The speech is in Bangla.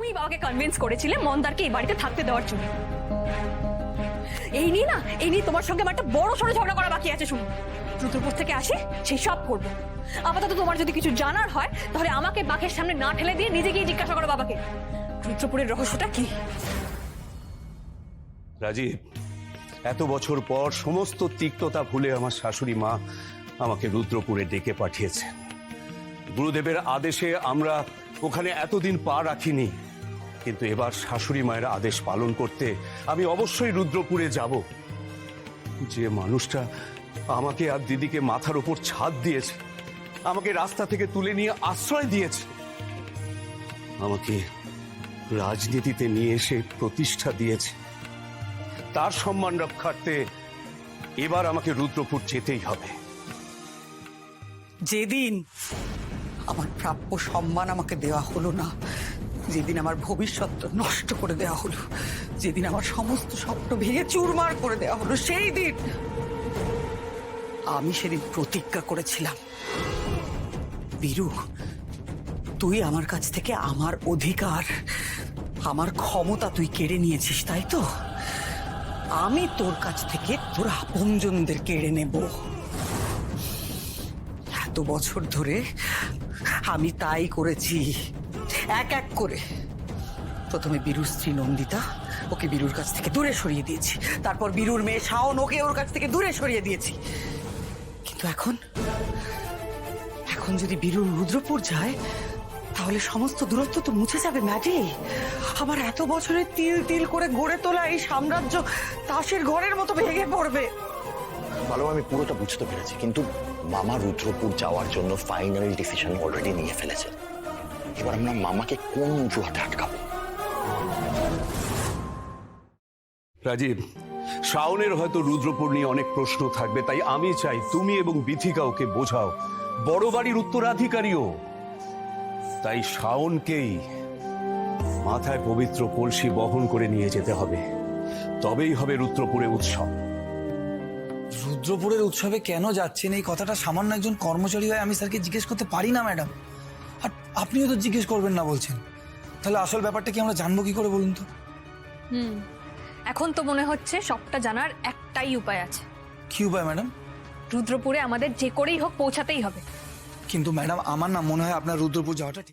তুমি বাবাকে কনভিন্স করেছিলে মন্দারকে এই বাড়িতে থাকতে দেওয়ার জন্য। এই নিয়ে তোমার সঙ্গে আমার একটা বড় সড়ো ঝগড়া করা বাকি আছে। শুনো, রুদ্রপুর থেকে আসি সেই সব করবো। আপাতত তোমার যদি কিছু জানার হয় তাহলে আমাকে বাঘের সামনে না ঠেলে দিয়ে নিজে গিয়ে জিজ্ঞাসা করো বাবাকে রুদ্রপুরের রহস্যটা কি। রাজীব, এত বছর পর সমস্ত তিক্ততা ভুলে আমার শাশুড়ি মা আমাকে রুদ্রপুরে ডেকে পাঠিয়েছে। গুরুদেবের আদেশে আমরা ওখানে এতদিন পা রাখিনি, কিন্তু এবার শাশুড়ি মায়ের আদেশ পালন করতে আমি অবশ্যই রুদ্রপুরে যাব। যে মানুষটা আমাকে আর দিদিকে মাথার উপর ছাদ দিয়েছে, আমাকে রাস্তা থেকে তুলে নিয়ে আশ্রয় দিয়েছে, আমাকে রাজনীতিতে নিয়ে এসে প্রতিষ্ঠা দিয়েছে, তার সম্মান রক্ষার্থে এবার আমাকে রুদ্রপুর যেতেই হবে। যেদিন আমার প্রাপ্য সম্মান আমাকে দেওয়া হলো না, যেদিন আমার ভবিষ্যৎ নষ্ট করে দেওয়া হলো, যেদিন আমার সমস্ত স্বপ্ন ভেঙে চুরমার করে দেওয়া হলো, সেই দিন আমি সেদিন প্রতিজ্ঞা করেছিলাম, বীরু, তুই আমার কাছ থেকে আমার অধিকার, আমার ক্ষমতা তুই কেড়ে নিয়েছিস, তাই তো? আমি তোর কাছ থেকে তোর আপনজনদের কেড়ে নেব। এত বছর ধরে আমি তাই করেছি, এক এক করে। প্রথমে বীরুর স্ত্রী নন্দিতা, ওকে বীরুর কাছ থেকে দূরে সরিয়ে দিয়েছি। তারপর বীরুর মেয়ে শাওন, ওকে ওর কাছ থেকে দূরে সরিয়ে দিয়েছি। কিন্তু এখন যদি বীরুর রুদ্রপুর যায় তাহলে সমস্ত দূরত্ব তো মুছে যাবে ম্যাডি। আমার এত বছরের তিল তিল করে গড়ে তোলা এই সাম্রাজ্য তাসের ঘরের মতো ভেঙে পড়বে। ভালো, আমি পুরোটা বুঝতে পেরেছি, কিন্তু মামা রুদ্রপুর যাওয়ার জন্য ফাইনাল ডিসিশন অলরেডি নিয়ে ফেলেছে। এবার আমরা মামাকে কোন অজুহাতে আটকাবো? রাজীব, শাওনের হয়তো রুদ্রপুর নিয়ে অনেক প্রশ্ন থাকবে, তাই আমি চাই তুমি এবং বিথিকা ওকে বোঝাও বড় বাড়ির উত্তরাধিকারীও। তাই শাওনকেই মাথায় পবিত্র কলসি বহন করে নিয়ে যেতে হবে, তবেই হবে রুদ্রপুরে উৎসব। রুদ্রপুরের উৎসবে কেন যাচ্ছেন এই কথাটা সামান্য একজন কর্মচারী হয়ে আমি স্যারকে জিজ্ঞেস করতে পারি না ম্যাডাম। আর আপনিও তো জিজ্ঞেস করবেন না বলছেন, তাহলে আসল ব্যাপারটা কি আমরা জানবো কি করে বলুন তো? এখন তো মনে হচ্ছে সবটা জানার একটাই উপায় আছে। কি উপায় ম্যাডাম? রুদ্রপুরে আমাদের যে করেই হোক পৌঁছাতেই হবে। কিন্তু ম্যাডাম আমার না মনে হয় আপনার রুদ্রপুর যাওয়াটা